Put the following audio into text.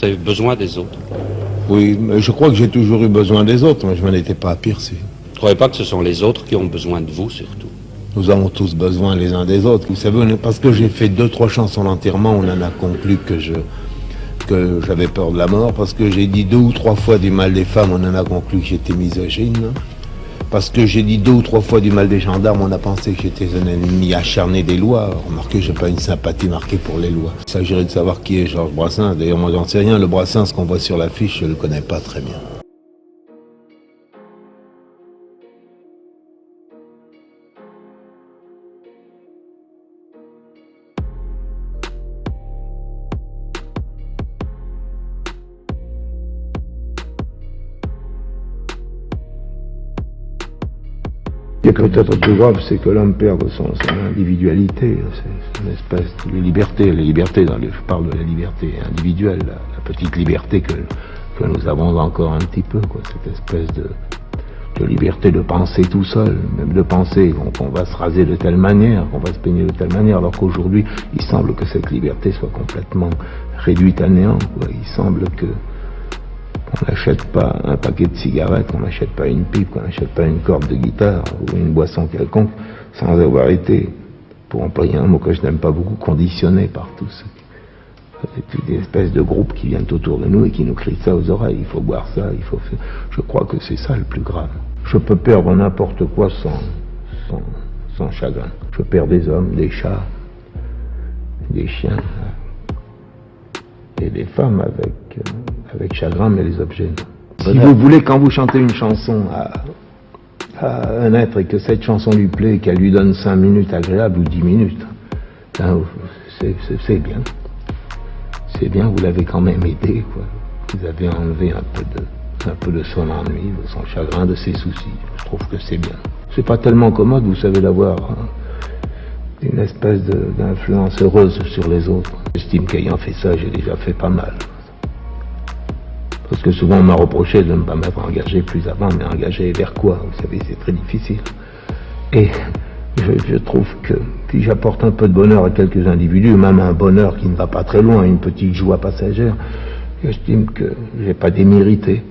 Vous avez besoin des autres. Oui, mais je crois que j'ai toujours eu besoin des autres, mais je m'en étais pas aperçu. Vous ne croyez pas que ce sont les autres qui ont besoin de vous, surtout? Nous avons tous besoin les uns des autres. Vous savez, parce que j'ai fait 2-3 chansons d'enterrement, on en a conclu que j'avais peur de la mort. Parce que j'ai dit 2 ou 3 fois du mal des femmes, on en a conclu que j'étais misogyne. Parce que j'ai dit 2 ou 3 fois du mal des gendarmes, on a pensé que j'étais un ennemi acharné des lois. Remarquez, j'ai pas une sympathie marquée pour les lois. Il s'agirait de savoir qui est Georges Brassens. D'ailleurs, moi, j'en sais rien. Le Brassens qu'on voit sur l'affiche, je le connais pas très bien. Ce qui est peut-être plus grave, c'est que l'homme perde son individualité, c'est une espèce de liberté, je parle de la liberté individuelle, la petite liberté que nous avons encore un petit peu, quoi, cette espèce de liberté de penser tout seul, même de penser qu'on va se raser de telle manière, qu'on va se peigner de telle manière, alors qu'aujourd'hui, il semble que cette liberté soit complètement réduite à néant, quoi. Il semble que qu'on n'achète pas un paquet de cigarettes, qu'on n'achète pas une pipe, qu'on n'achète pas une corde de guitare ou une boisson quelconque sans avoir été, pour employer un mot que je n'aime pas beaucoup, conditionné par tous. C'est des espèces de groupes qui viennent autour de nous et qui nous crient ça aux oreilles. Il faut boire ça, il faut faire... Je crois que c'est ça le plus grave. Je peux perdre n'importe quoi sans chagrin. Je perds des hommes, des chats, des chiens et des femmes avec chagrin, mais les objets non. Si vous voulez, quand vous chantez une chanson à un être et que cette chanson lui plaît et qu'elle lui donne 5 minutes agréables ou 10 minutes, hein, c'est bien. C'est bien, vous l'avez quand même aidé, quoi. Vous avez enlevé un peu de son ennui, de son chagrin, de ses soucis. Je trouve que c'est bien. C'est pas tellement commode, vous savez, d'avoir une espèce d'influence heureuse sur les autres. J'estime qu'ayant fait ça, j'ai déjà fait pas mal. Parce que souvent on m'a reproché de ne pas m'être engagé plus avant, mais engagé vers quoi? Vous savez, c'est très difficile. Et je trouve que si j'apporte un peu de bonheur à quelques individus, même un bonheur qui ne va pas très loin, une petite joie passagère, j'estime que j'ai pas démérité.